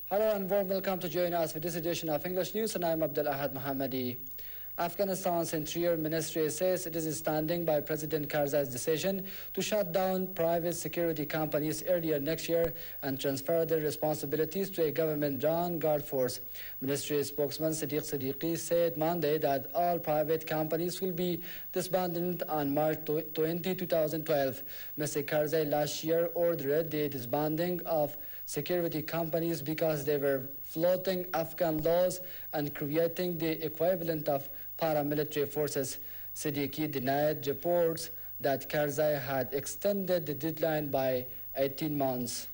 Hello and warm welcome to join us for this edition of English News, and I'm Abdul Ahad Mohammadi. Afghanistan's Interior Ministry says it is standing by President Karzai's decision to shut down private security companies earlier next year and transfer their responsibilities to a government-run guard force. Ministry spokesman Sadiq Siddiqui said Monday that all private companies will be disbanded on March 20, 2012. Mr. Karzai last year ordered the disbanding of security companies because they were flouting Afghan laws and creating the equivalent of paramilitary forces. Siddiqui denied reports that Karzai had extended the deadline by 18 months.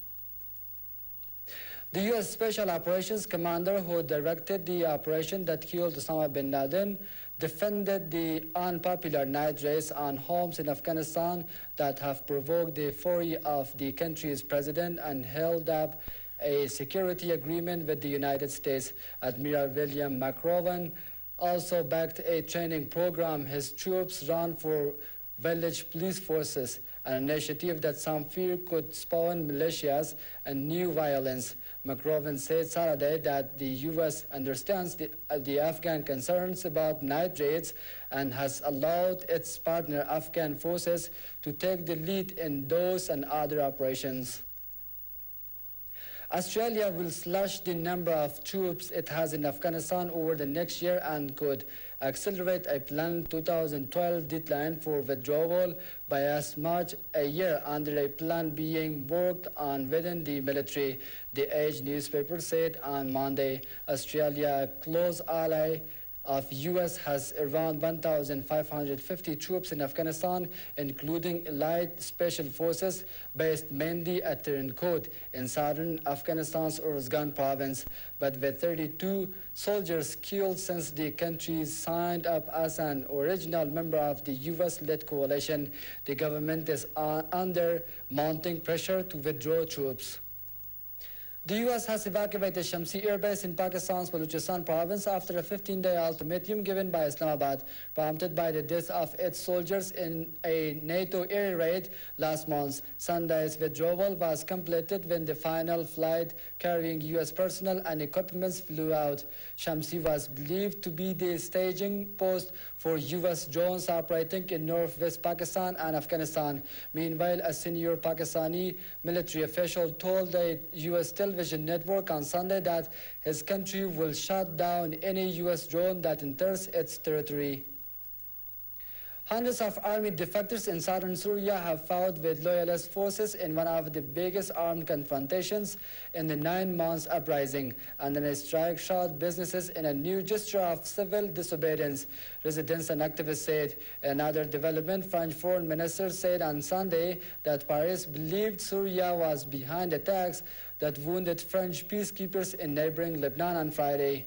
The U.S. Special Operations Commander who directed the operation that killed Osama bin Laden defended the unpopular night raids on homes in Afghanistan that have provoked the fury of the country's president and held up a security agreement with the United States. Admiral William McRowan also backed a training program his troops run for village police forces, an initiative that some fear could spawn militias and new violence. McRowan said Saturday that the U.S. understands the Afghan concerns about night raids and has allowed its partner Afghan forces to take the lead in those and other operations. Australia will slash the number of troops it has in Afghanistan over the next year and could accelerate a planned 2012 deadline for withdrawal by as much a year under a plan being worked on within the military. The Age newspaper said on Monday Australia, a close ally of U.S., has around 1,550 troops in Afghanistan, including elite special forces based mainly at Tirankot in southern Afghanistan's Uruzgan province. But with 32 soldiers killed since the country signed up as an original member of the U.S.-led coalition, the government is under mounting pressure to withdraw troops. The U.S. has evacuated Shamsi Air Base in Pakistan's Balochistan province after a 15-day ultimatum given by Islamabad, prompted by the death of its soldiers in a NATO air raid last month. Sunday's withdrawal was completed when the final flight carrying U.S. personnel and equipment flew out. Shamsi was believed to be the staging post for U.S. drones operating in northwest Pakistan and Afghanistan. Meanwhile, a senior Pakistani military official told the U.S. television network on Sunday that his country will shut down any U.S. drone that enters its territory. Hundreds of army defectors in southern Syria have fought with loyalist forces in one of the biggest armed confrontations in the 9-month uprising, and then a strike shot businesses in a new gesture of civil disobedience. Residents and activists said. Another development, French foreign minister said on Sunday that Paris believed Syria was behind attacks that wounded French peacekeepers in neighboring Lebanon on Friday.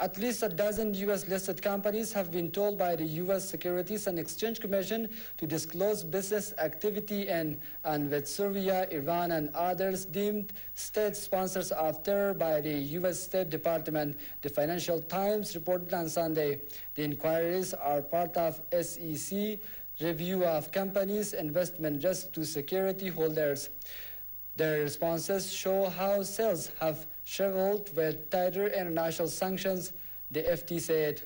At least a dozen U.S.-listed companies have been told by the U.S. Securities and Exchange Commission to disclose business activity in and with Syria, Iran, and others deemed state sponsors of terror by the U.S. State Department, the Financial Times reported on Sunday. The inquiries are part of SEC review of companies' investment risk to security holders. Their responses show how sales have shriveled with tighter international sanctions, the FT said.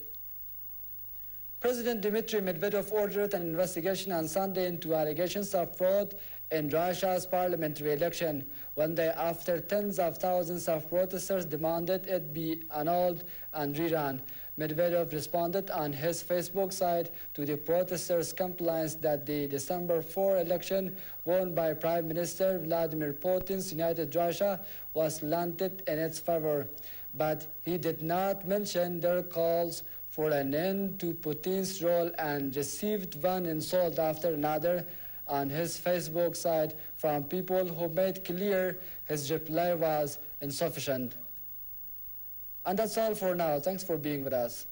President Dmitry Medvedev ordered an investigation on Sunday into allegations of fraud in Russia's parliamentary election, one day after tens of thousands of protesters demanded it be annulled and rerun. Medvedev responded on his Facebook site to the protesters' complaints that the December 4 election won by Prime Minister Vladimir Putin's United Russia was slanted in its favor. But he did not mention their calls for an end to Putin's role and received one insult after another on his Facebook site from people who made clear his reply was insufficient. And that's all for now. Thanks for being with us.